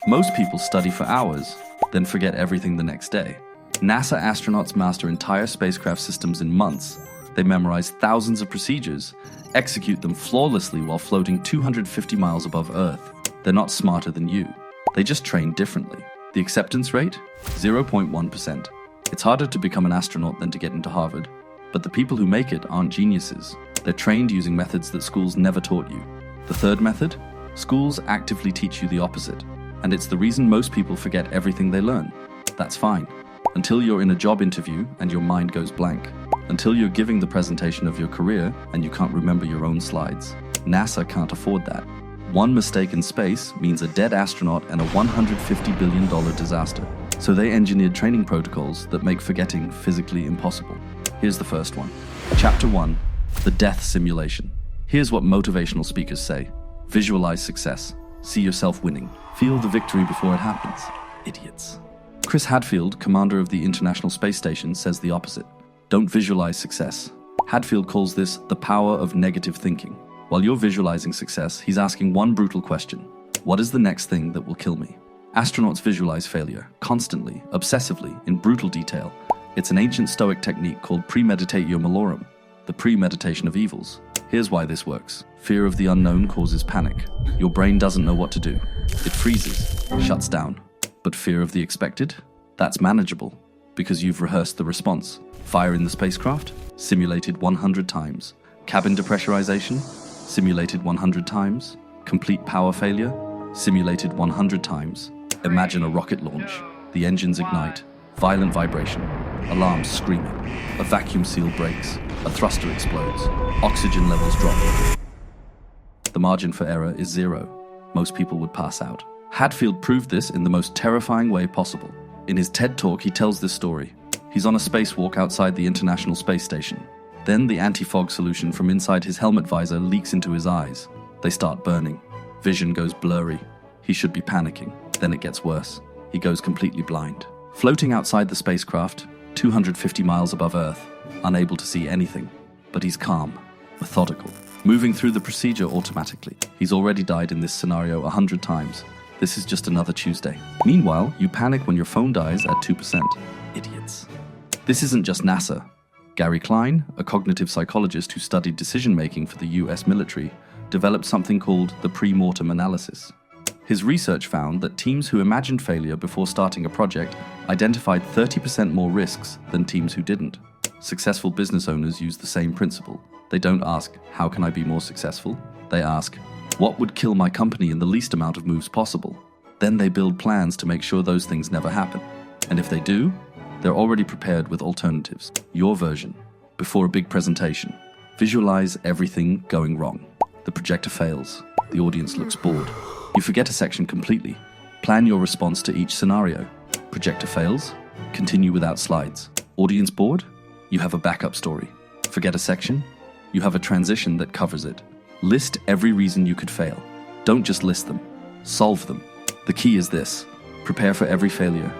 Most people study for hours, then forget everything the next day. NASA astronauts master entire spacecraft systems in months. They memorize thousands of procedures, execute them flawlessly while floating 250 miles above Earth. They're not smarter than you. They just train differently. The acceptance rate? 0.1%. It's harder to become an astronaut than to get into Harvard. But the people who make it aren't geniuses. They're trained using methods that schools never taught you. The third method? Schools actively teach you the opposite. And it's the reason most people forget everything they learn. That's fine. Until you're in a job interview and your mind goes blank. Until you're giving the presentation of your career and you can't remember your own slides. NASA can't afford that. One mistake in space means a dead astronaut and a $150 billion disaster. So they engineered training protocols that make forgetting physically impossible. Here's the first one. Chapter 1. The Death Simulation. Here's what motivational speakers say. Visualize success. See yourself winning. Feel the victory before it happens. Idiots. Chris Hadfield, commander of the International Space Station, says the opposite. Don't visualize success. Hadfield calls this the power of negative thinking. While you're visualizing success, he's asking one brutal question. What is the next thing that will kill me? Astronauts visualize failure, constantly, obsessively, in brutal detail. It's an ancient Stoic technique called premeditatio malorum, the premeditation of evils. Here's why this works. Fear of the unknown causes panic. Your brain doesn't know what to do. It freezes, shuts down. But fear of the expected? That's manageable, because you've rehearsed the response. Fire in the spacecraft? Simulated 100 times. Cabin depressurization? Simulated 100 times. Complete power failure? Simulated 100 times. Imagine a rocket launch. The engines ignite. Violent vibration. Alarms screaming. A vacuum seal breaks. A thruster explodes. Oxygen levels drop. The margin for error is 0. Most people would pass out. Hadfield proved this in the most terrifying way possible. In his TED Talk, he tells this story. He's on a spacewalk outside the International Space Station. Then the anti-fog solution from inside his helmet visor leaks into his eyes. They start burning. Vision goes blurry. He should be panicking. Then it gets worse. He goes completely blind. Floating outside the spacecraft, 250 miles above Earth, unable to see anything. But he's calm, methodical, moving through the procedure automatically. He's already died in this scenario 100 times. This is just another Tuesday. Meanwhile, you panic when your phone dies at 2%. Idiots. This isn't just NASA. Gary Klein, a cognitive psychologist who studied decision-making for the US military, developed something called the Pre-Mortem analysis. His research found that teams who imagined failure before starting a project identified 30% more risks than teams who didn't. Successful business owners use the same principle. They don't ask, how can I be more successful? They ask, what would kill my company in the least amount of moves possible? Then they build plans to make sure those things never happen. And if they do, they're already prepared with alternatives. Your version. Before a big presentation. Visualize everything going wrong. The projector fails. The audience looks bored. You forget a section completely. Plan your response to each scenario. Projector fails. Continue without slides. Audience bored? You have a backup story. Forget a section? You have a transition that covers it. List every reason you could fail. Don't just list them. Solve them. The key is this. Prepare for every failure.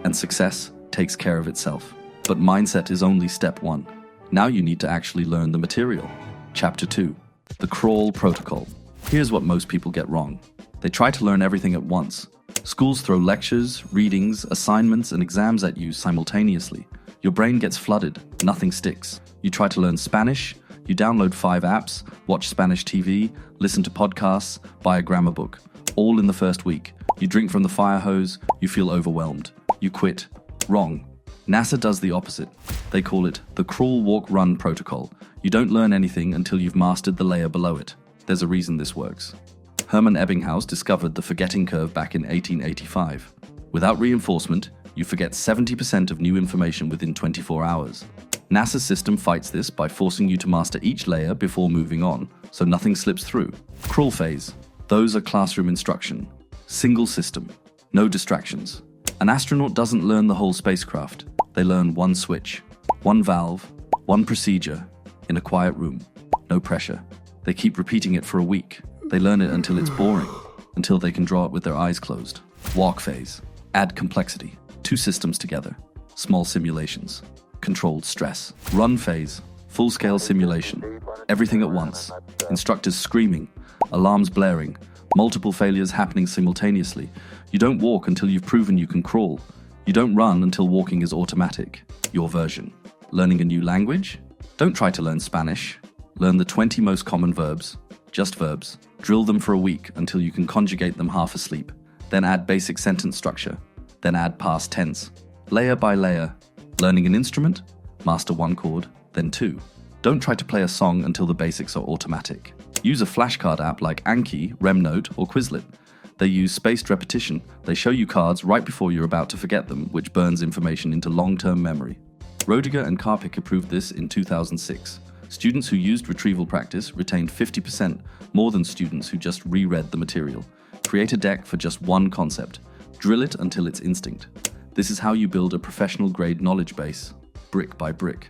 And success takes care of itself. But mindset is only step 1. Now you need to actually learn the material. Chapter 2. The Crawl Protocol. Here's what most people get wrong. They try to learn everything at once. Schools throw lectures, readings, assignments, and exams at you simultaneously. Your brain gets flooded. Nothing sticks. You try to learn Spanish. You download 5 apps, watch Spanish TV, listen to podcasts, buy a grammar book. All in the first week. You drink from the fire hose. You feel overwhelmed. You quit. Wrong. NASA does the opposite. They call it the crawl, walk, run protocol. You don't learn anything until you've mastered the layer below it. There's a reason this works. Hermann Ebbinghaus discovered the forgetting curve back in 1885. Without reinforcement, you forget 70% of new information within 24 hours. NASA's system fights this by forcing you to master each layer before moving on, so nothing slips through. Crawl phase. Those are classroom instruction. Single system. No distractions. An astronaut doesn't learn the whole spacecraft. They learn one switch, one valve, one procedure, in a quiet room. No pressure. They keep repeating it for a week. They learn it until it's boring, until they can draw it with their eyes closed. Walk phase. Add complexity. 2 systems together. Small simulations. Controlled stress. Run phase. Full-scale simulation. Everything at once. Instructors screaming. Alarms blaring. Multiple failures happening simultaneously. You don't walk until you've proven you can crawl. You don't run until walking is automatic. Your version. Learning a new language? Don't try to learn Spanish. Learn the 20 most common verbs. Just verbs. Drill them for a week until you can conjugate them half asleep. Then add basic sentence structure. Then add past tense. Layer by layer. Learning an instrument? Master one chord, then two. Don't try to play a song until the basics are automatic. Use a flashcard app like Anki, RemNote, or Quizlet. They use spaced repetition. They show you cards right before you're about to forget them, which burns information into long-term memory. Rodiger and Karpik proved this in 2006. Students who used retrieval practice retained 50% more than students who just reread the material. Create a deck for just one concept. Drill it until it's instinct. This is how you build a professional-grade knowledge base, brick by brick.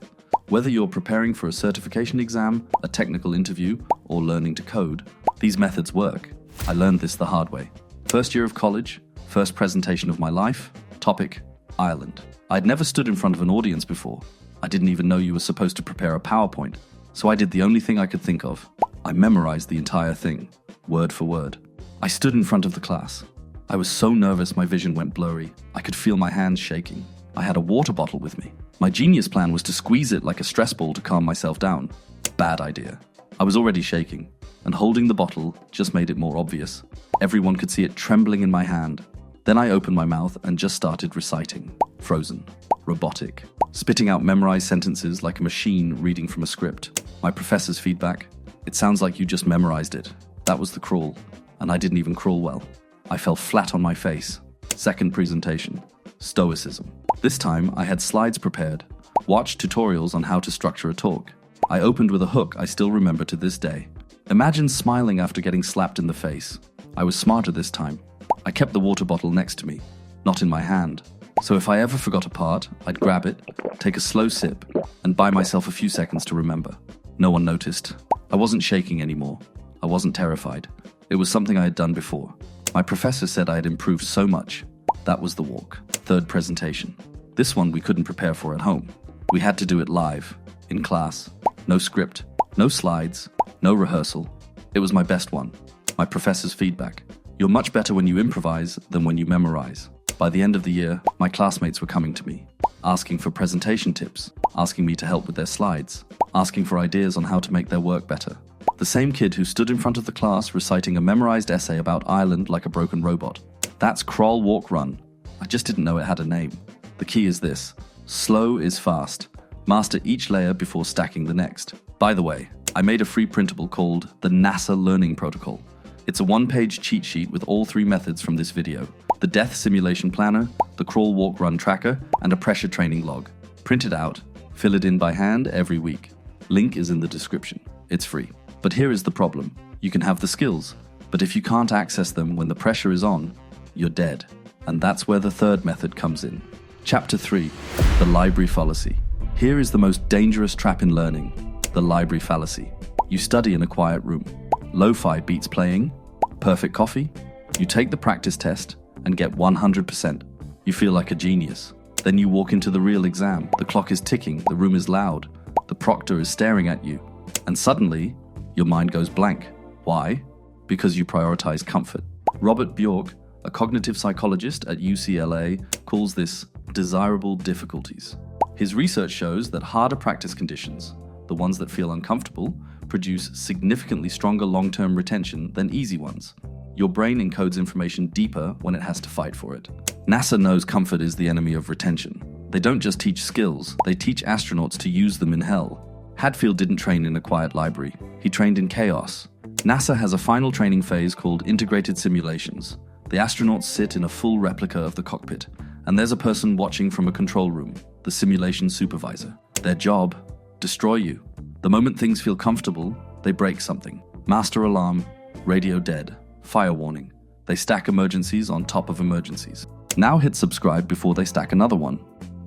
Whether you're preparing for a certification exam, a technical interview, or learning to code, these methods work. I learned this the hard way. First year of college, first presentation of my life, topic, Ireland. I'd never stood in front of an audience before. I didn't even know you were supposed to prepare a PowerPoint. So I did the only thing I could think of. I memorized the entire thing, word for word. I stood in front of the class. I was so nervous my vision went blurry. I could feel my hands shaking. I had a water bottle with me. My genius plan was to squeeze it like a stress ball to calm myself down. Bad idea. I was already shaking, and holding the bottle just made it more obvious. Everyone could see it trembling in my hand. Then I opened my mouth and just started reciting. Frozen. Robotic. Spitting out memorized sentences like a machine reading from a script. My professor's feedback: "It sounds like you just memorized it." That was the crawl, and I didn't even crawl well. I fell flat on my face. Second presentation. Stoicism. This time, I had slides prepared. Watched tutorials on how to structure a talk. I opened with a hook I still remember to this day. Imagine smiling after getting slapped in the face. I was smarter this time. I kept the water bottle next to me, not in my hand. So if I ever forgot a part, I'd grab it, take a slow sip, and buy myself a few seconds to remember. No one noticed. I wasn't shaking anymore. I wasn't terrified. It was something I had done before. My professor said I had improved so much. That was the walk. Third presentation. This one we couldn't prepare for at home. We had to do it live, in class. No script, no slides, no rehearsal. It was my best one. My professor's feedback: "You're much better when you improvise than when you memorize." By the end of the year, my classmates were coming to me, asking for presentation tips, asking me to help with their slides, asking for ideas on how to make their work better. The same kid who stood in front of the class reciting a memorized essay about Ireland like a broken robot. That's crawl, walk, run. I just didn't know it had a name. The key is this: slow is fast. Master each layer before stacking the next. By the way, I made a free printable called the NASA Learning Protocol. It's a one-page cheat sheet with all three methods from this video: the death simulation planner, the crawl, walk, run tracker, and a pressure training log. Print it out, fill it in by hand every week. Link is in the description. It's free. But here is the problem. You can have the skills, but if you can't access them when the pressure is on, you're dead. And that's where the third method comes in. Chapter 3, the Library Fallacy. Here is the most dangerous trap in learning, the Library Fallacy. You study in a quiet room. Lo-fi beats playing, perfect coffee. You take the practice test and get 100%. You feel like a genius. Then you walk into the real exam. The clock is ticking, the room is loud, the proctor is staring at you, and suddenly, your mind goes blank. Why? Because you prioritize comfort. Robert Bjork, a cognitive psychologist at UCLA, calls this desirable difficulties. His research shows that harder practice conditions, the ones that feel uncomfortable, produce significantly stronger long-term retention than easy ones. Your brain encodes information deeper when it has to fight for it. NASA knows comfort is the enemy of retention. They don't just teach skills, they teach astronauts to use them in hell. Hadfield didn't train in a quiet library. He trained in chaos. NASA has a final training phase called integrated simulations. The astronauts sit in a full replica of the cockpit, and there's a person watching from a control room, the simulation supervisor. Their job: destroy you. The moment things feel comfortable, they break something. Master alarm, radio dead, fire warning. They stack emergencies on top of emergencies. Now hit subscribe before they stack another one.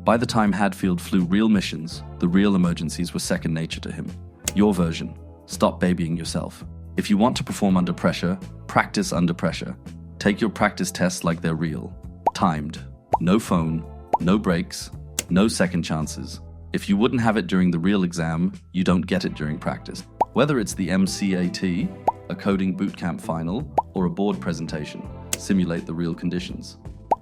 By the time Hadfield flew real missions, the real emergencies were second nature to him. Your version: stop babying yourself. If you want to perform under pressure, practice under pressure. Take your practice tests like they're real. Timed. No phone, no breaks, no second chances. If you wouldn't have it during the real exam, you don't get it during practice. Whether it's the MCAT, a coding bootcamp final, or a board presentation, simulate the real conditions.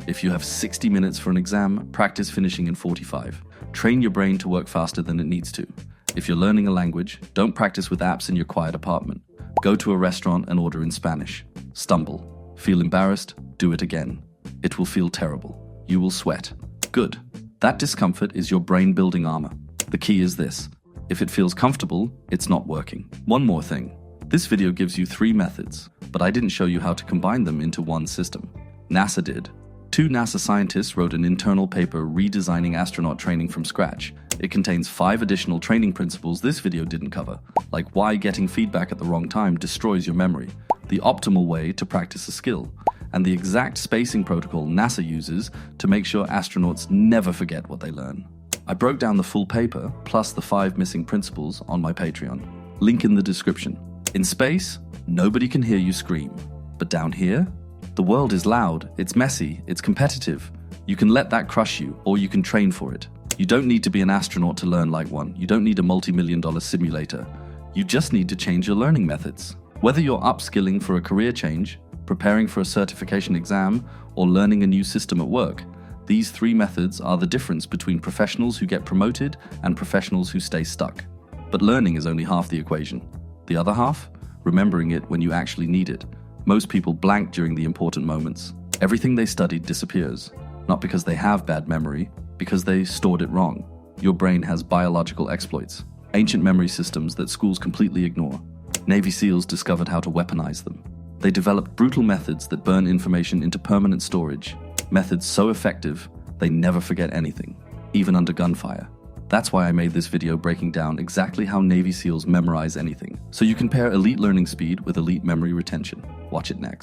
If you have 60 minutes for an exam, practice finishing in 45. Train your brain to work faster than it needs to. If you're learning a language, don't practice with apps in your quiet apartment. Go to a restaurant and order in Spanish. Stumble. Feel embarrassed? Do it again. It will feel terrible. You will sweat. Good. That discomfort is your brain building armor. The key is this. If it feels comfortable, it's not working. One more thing. This video gives you 3 methods, but I didn't show you how to combine them into one system. NASA did. 2 NASA scientists wrote an internal paper redesigning astronaut training from scratch. It contains 5 additional training principles this video didn't cover, like why getting feedback at the wrong time destroys your memory, the optimal way to practice a skill, and the exact spacing protocol NASA uses to make sure astronauts never forget what they learn. I broke down the full paper, plus the 5 missing principles, on my Patreon. Link in the description. In space, nobody can hear you scream. But down here, the world is loud, it's messy, it's competitive. You can let that crush you, or you can train for it. You don't need to be an astronaut to learn like one. You don't need a multi-million-dollar simulator. You just need to change your learning methods. Whether you're upskilling for a career change, preparing for a certification exam, or learning a new system at work, these 3 methods are the difference between professionals who get promoted and professionals who stay stuck. But learning is only half the equation. The other half? Remembering it when you actually need it. Most people blank during the important moments. Everything they studied disappears. Not because they have bad memory, because they stored it wrong. Your brain has biological exploits, ancient memory systems that schools completely ignore. Navy SEALs discovered how to weaponize them. They developed brutal methods that burn information into permanent storage. Methods so effective, they never forget anything, even under gunfire. That's why I made this video breaking down exactly how Navy SEALs memorize anything, so you can pair elite learning speed with elite memory retention. Watch it next.